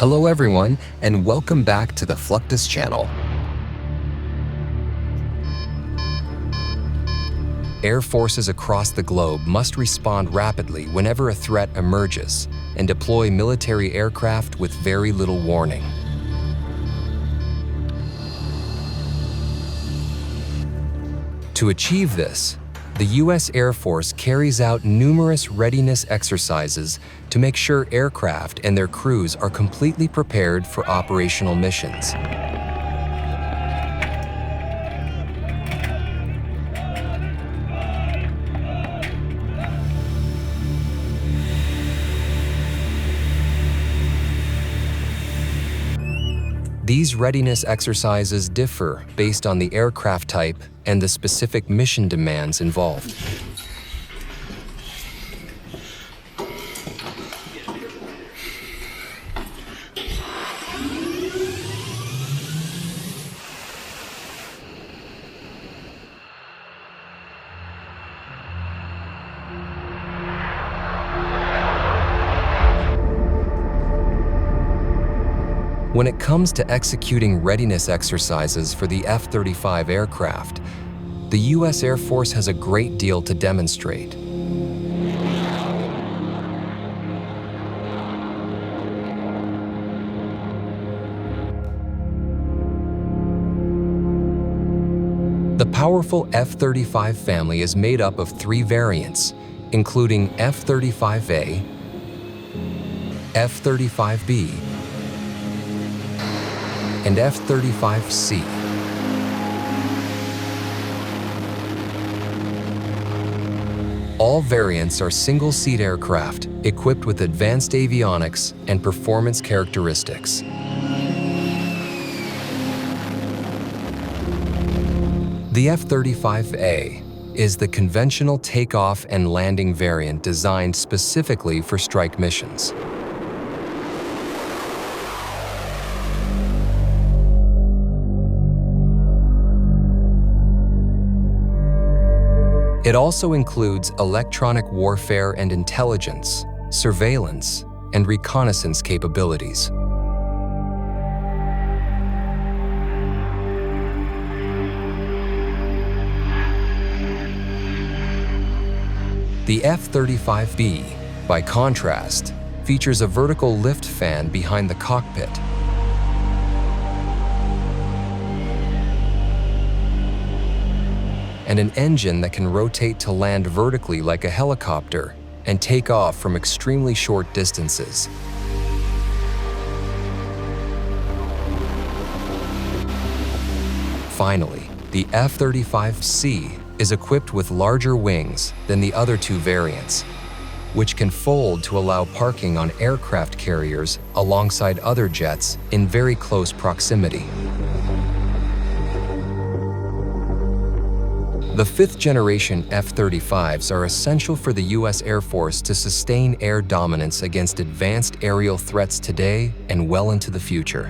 Hello everyone, and welcome back to the Fluctus Channel. Air forces across the globe must respond rapidly whenever a threat emerges and deploy military aircraft with very little warning. To achieve this, the U.S. Air Force carries out numerous readiness exercises to make sure aircraft and their crews are completely prepared for operational missions. These readiness exercises differ based on the aircraft type and the specific mission demands involved. When it comes to executing readiness exercises for the F-35 aircraft, the U.S. Air Force has a great deal to demonstrate. The powerful F-35 family is made up of 3 variants, including F-35A, F-35B, and F-35C. All variants are single-seat aircraft equipped with advanced avionics and performance characteristics. The F-35A is the conventional takeoff and landing variant designed specifically for strike missions. It also includes electronic warfare and intelligence, surveillance, and reconnaissance capabilities. The F-35B, by contrast, features a vertical lift fan behind the cockpit. And an engine that can rotate to land vertically like a helicopter and take off from extremely short distances. Finally, the F-35C is equipped with larger wings than the other 2 variants, which can fold to allow parking on aircraft carriers alongside other jets in very close proximity. The 5th-generation F-35s are essential for the U.S. Air Force to sustain air dominance against advanced aerial threats today and well into the future.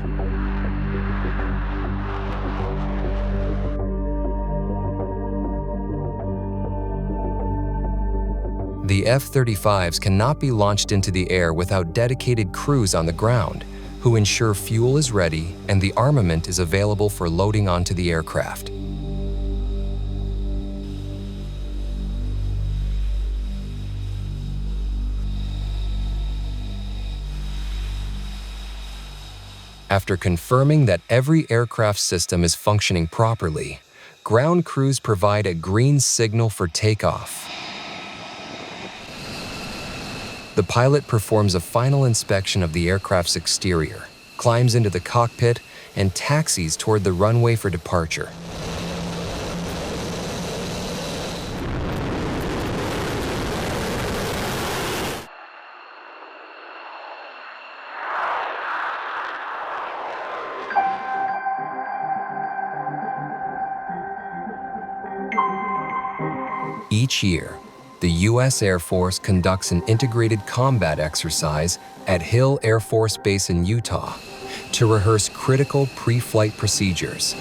The F-35s cannot be launched into the air without dedicated crews on the ground, who ensure fuel is ready and the armament is available for loading onto the aircraft. After confirming that every aircraft system is functioning properly, ground crews provide a green signal for takeoff. The pilot performs a final inspection of the aircraft's exterior, climbs into the cockpit, and taxis toward the runway for departure. Each year, the U.S. Air Force conducts an integrated combat exercise at Hill Air Force Base in Utah to rehearse critical pre-flight procedures.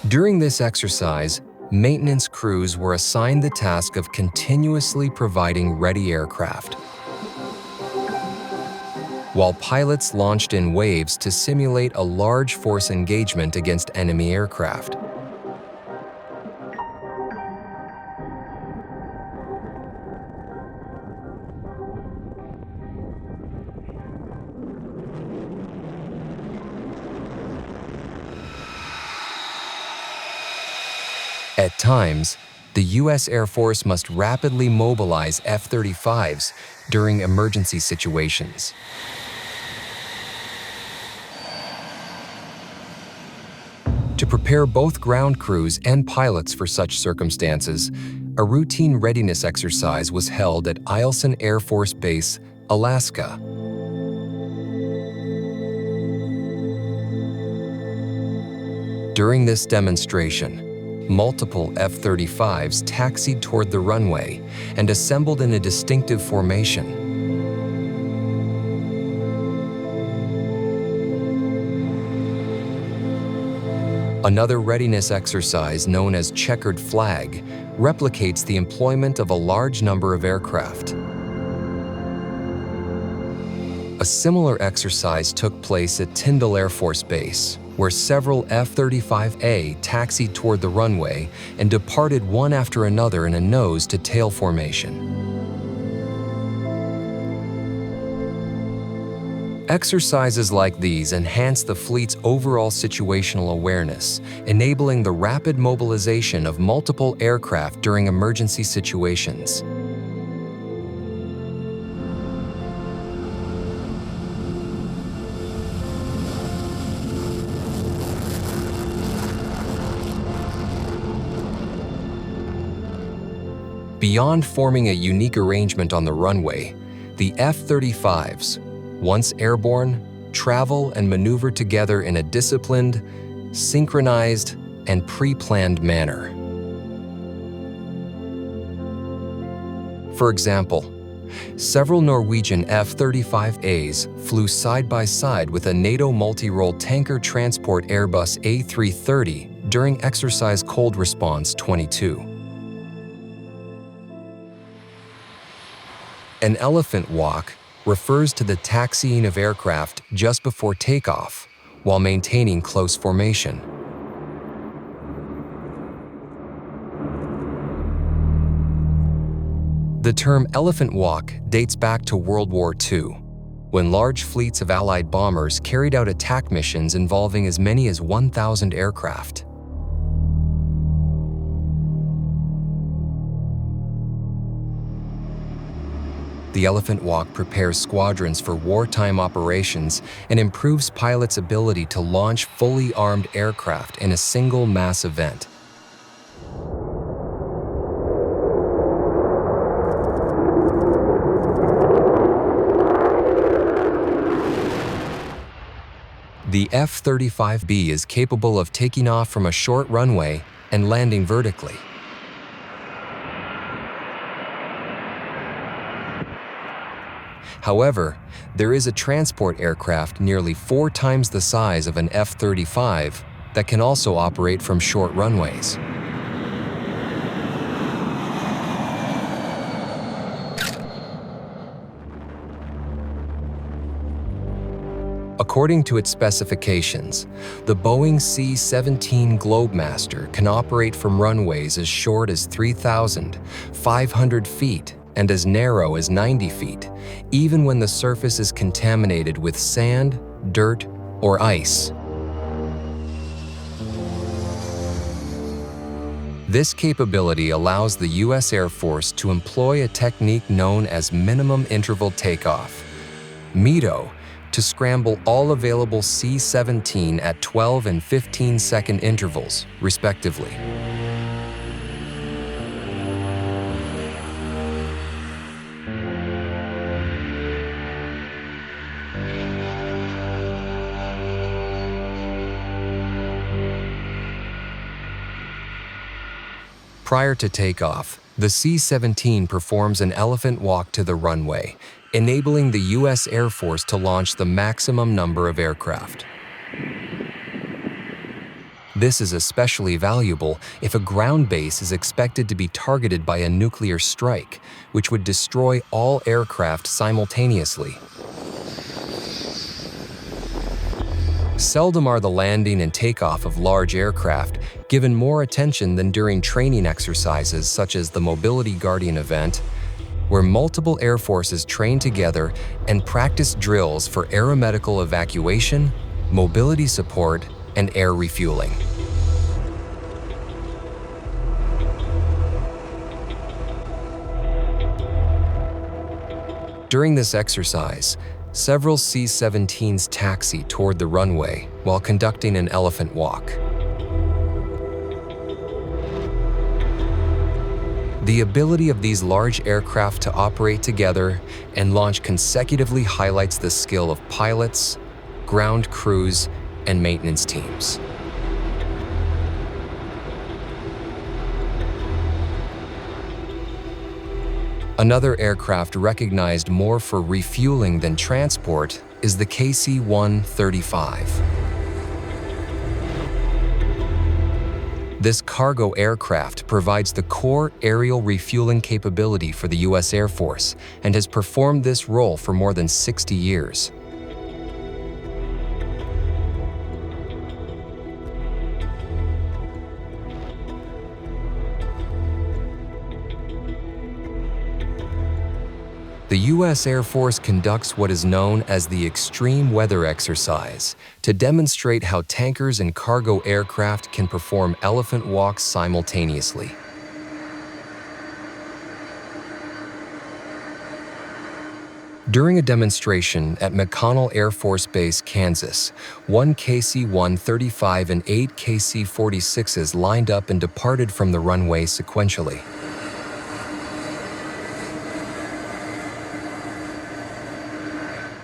During this exercise, maintenance crews were assigned the task of continuously providing ready aircraft. while pilots launched in waves to simulate a large force engagement against enemy aircraft. At times, the U.S. Air Force must rapidly mobilize F-35s during emergency situations. To prepare both ground crews and pilots for such circumstances, a routine readiness exercise was held at Eielson Air Force Base, Alaska. During this demonstration, multiple F-35s taxied toward the runway and assembled in a distinctive formation. Another readiness exercise known as checkered flag replicates the employment of a large number of aircraft. A similar exercise took place at Tyndall Air Force Base, where several F-35A taxied toward the runway and departed one after another in a nose-to-tail formation. Exercises like these enhance the fleet's overall situational awareness, enabling the rapid mobilization of multiple aircraft during emergency situations. Beyond forming a unique arrangement on the runway, the F-35s, once airborne, travel and maneuver together in a disciplined, synchronized, and pre-planned manner. For example, several Norwegian F-35As flew side by side with a NATO multi-role tanker transport Airbus A330 during exercise Cold Response 22. An elephant walk refers to the taxiing of aircraft just before takeoff, while maintaining close formation. The term elephant walk dates back to World War II, when large fleets of Allied bombers carried out attack missions involving as many as 1,000 aircraft. The elephant walk prepares squadrons for wartime operations and improves pilots' ability to launch fully armed aircraft in a single mass event. The F-35B is capable of taking off from a short runway and landing vertically. However, there is a transport aircraft nearly 4 times the size of an F-35 that can also operate from short runways. According to its specifications, the Boeing C-17 Globemaster can operate from runways as short as 3,500 feet and as narrow as 90 feet, even when the surface is contaminated with sand, dirt, or ice. This capability allows the U.S. Air Force to employ a technique known as minimum interval takeoff, METO, to scramble all available C-17 at 12 and 15-second intervals, respectively. Prior to takeoff, the C-17 performs an elephant walk to the runway, enabling the U.S. Air Force to launch the maximum number of aircraft. This is especially valuable if a ground base is expected to be targeted by a nuclear strike, which would destroy all aircraft simultaneously. Seldom are the landing and takeoff of large aircraft given more attention than during training exercises such as the Mobility Guardian event, where multiple air forces train together and practice drills for aeromedical evacuation, mobility support, and air refueling. During this exercise, several C-17s taxi toward the runway while conducting an elephant walk. The ability of these large aircraft to operate together and launch consecutively highlights the skill of pilots, ground crews, and maintenance teams. Another aircraft recognized more for refueling than transport is the KC-135. This cargo aircraft provides the core aerial refueling capability for the U.S. Air Force and has performed this role for more than 60 years. The U.S. Air Force conducts what is known as the Extreme Weather Exercise to demonstrate how tankers and cargo aircraft can perform elephant walks simultaneously. During a demonstration at McConnell Air Force Base, Kansas, 1 KC-135 and 8 KC-46s lined up and departed from the runway sequentially.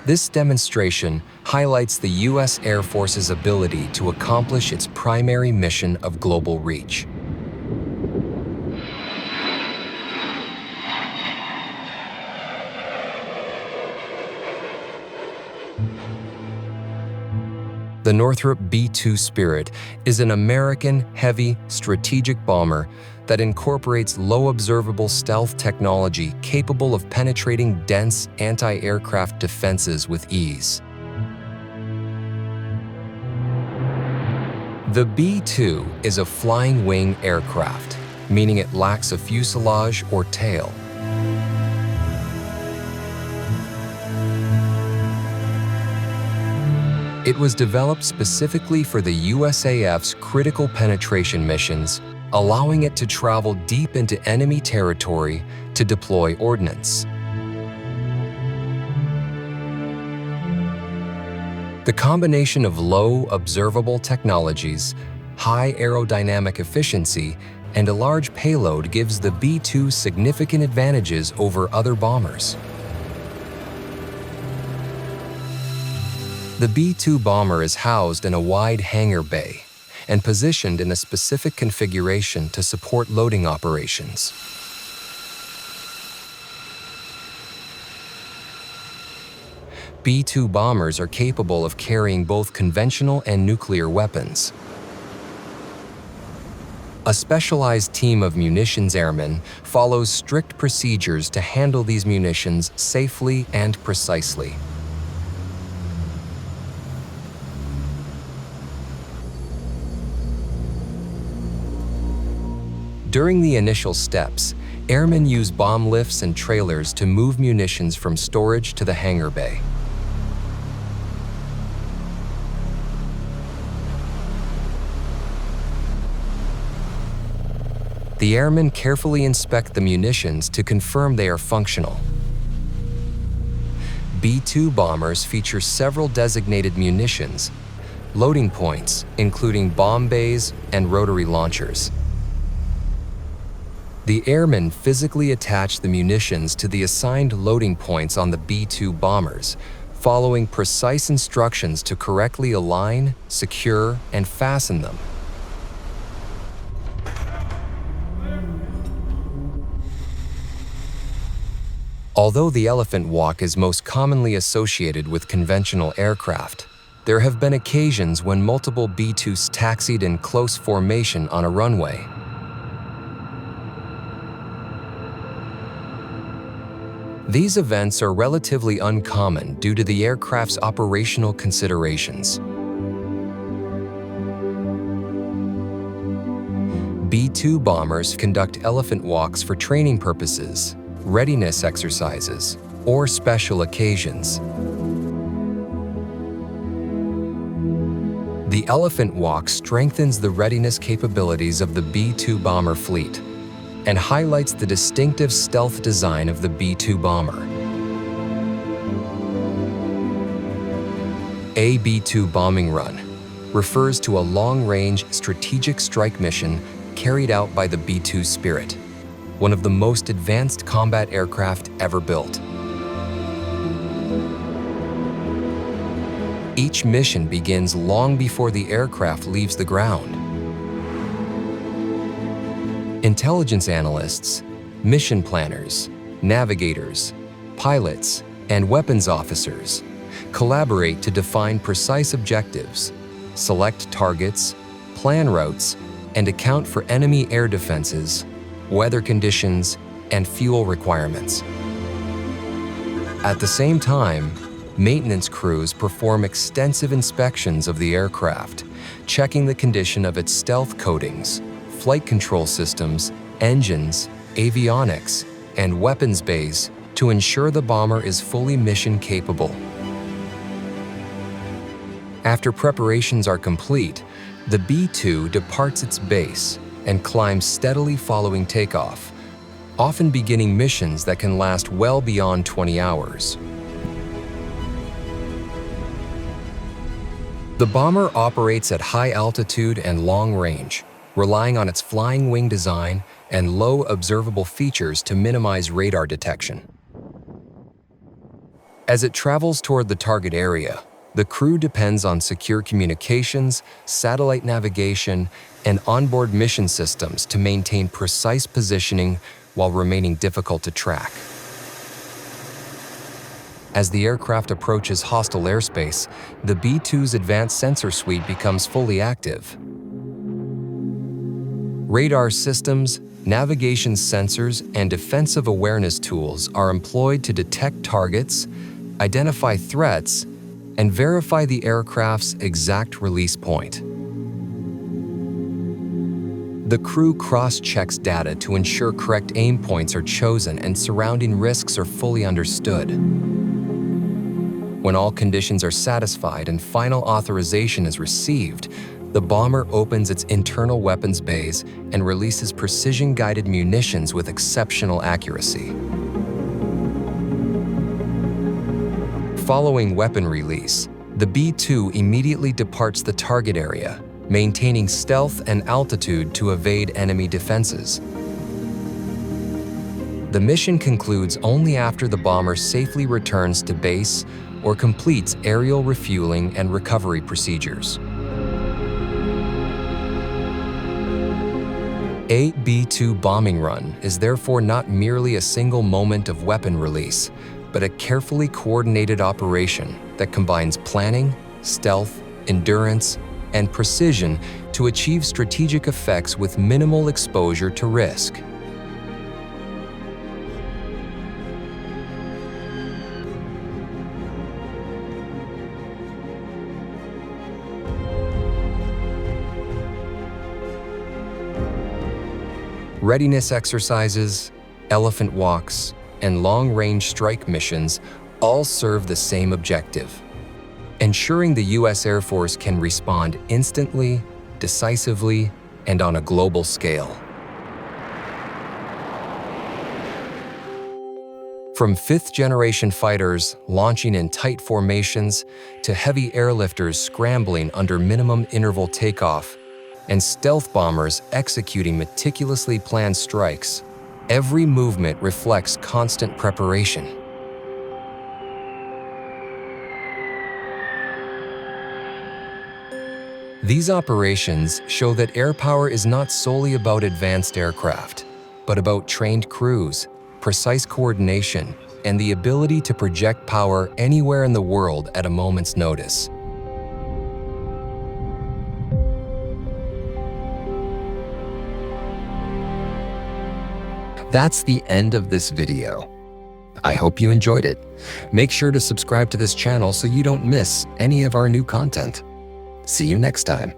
This demonstration highlights the U.S. Air Force's ability to accomplish its primary mission of global reach. The Northrop B-2 Spirit is an American heavy strategic bomber that incorporates low observable stealth technology capable of penetrating dense anti-aircraft defenses with ease. The B-2 is a flying wing aircraft, meaning it lacks a fuselage or tail. It was developed specifically for the USAF's critical penetration missions, allowing it to travel deep into enemy territory to deploy ordnance. The combination of low observable technologies, high aerodynamic efficiency, and a large payload gives the B-2 significant advantages over other bombers. The B-2 bomber is housed in a wide hangar bay and positioned in a specific configuration to support loading operations. B-2 bombers are capable of carrying both conventional and nuclear weapons. A specialized team of munitions airmen follows strict procedures to handle these munitions safely and precisely. During the initial steps, airmen use bomb lifts and trailers to move munitions from storage to the hangar bay. The airmen carefully inspect the munitions to confirm they are functional. B-2 bombers feature several designated munitions, loading points, including bomb bays and rotary launchers. The airmen physically attach the munitions to the assigned loading points on the B-2 bombers, following precise instructions to correctly align, secure, and fasten them. Although the elephant walk is most commonly associated with conventional aircraft, there have been occasions when multiple B-2s taxied in close formation on a runway. These events are relatively uncommon due to the aircraft's operational considerations. B-2 bombers conduct elephant walks for training purposes, readiness exercises, or special occasions. The elephant walk strengthens the readiness capabilities of the B-2 bomber fleet and highlights the distinctive stealth design of the B-2 bomber. A B-2 bombing run refers to a long-range strategic strike mission carried out by the B-2 Spirit, one of the most advanced combat aircraft ever built. Each mission begins long before the aircraft leaves the ground. Intelligence analysts, mission planners, navigators, pilots, and weapons officers collaborate to define precise objectives, select targets, plan routes, and account for enemy air defenses, weather conditions, and fuel requirements. At the same time, maintenance crews perform extensive inspections of the aircraft, checking the condition of its stealth coatings, flight control systems, engines, avionics, and weapons bays to ensure the bomber is fully mission capable. After preparations are complete, the B-2 departs its base and climbs steadily following takeoff, often beginning missions that can last well beyond 20 hours. The bomber operates at high altitude and long range, relying on its flying wing design and low observable features to minimize radar detection. As it travels toward the target area, the crew depends on secure communications, satellite navigation, and onboard mission systems to maintain precise positioning while remaining difficult to track. As the aircraft approaches hostile airspace, the B-2's advanced sensor suite becomes fully active. Radar systems, navigation sensors, and defensive awareness tools are employed to detect targets, identify threats, and verify the aircraft's exact release point. The crew cross-checks data to ensure correct aim points are chosen and surrounding risks are fully understood. When all conditions are satisfied and final authorization is received, the bomber opens its internal weapons bays and releases precision-guided munitions with exceptional accuracy. Following weapon release, the B-2 immediately departs the target area, maintaining stealth and altitude to evade enemy defenses. The mission concludes only after the bomber safely returns to base or completes aerial refueling and recovery procedures. A B-2 bombing run is therefore not merely a single moment of weapon release, but a carefully coordinated operation that combines planning, stealth, endurance, and precision to achieve strategic effects with minimal exposure to risk. Readiness exercises, elephant walks, and long-range strike missions all serve the same objective: ensuring the U.S. Air Force can respond instantly, decisively, and on a global scale. From fifth-generation fighters launching in tight formations to heavy airlifters scrambling under minimum interval takeoff, and stealth bombers executing meticulously planned strikes, every movement reflects constant preparation. These operations show that air power is not solely about advanced aircraft, but about trained crews, precise coordination, and the ability to project power anywhere in the world at a moment's notice. That's the end of this video. I hope you enjoyed it. Make sure to subscribe to this channel so you don't miss any of our new content. See you next time.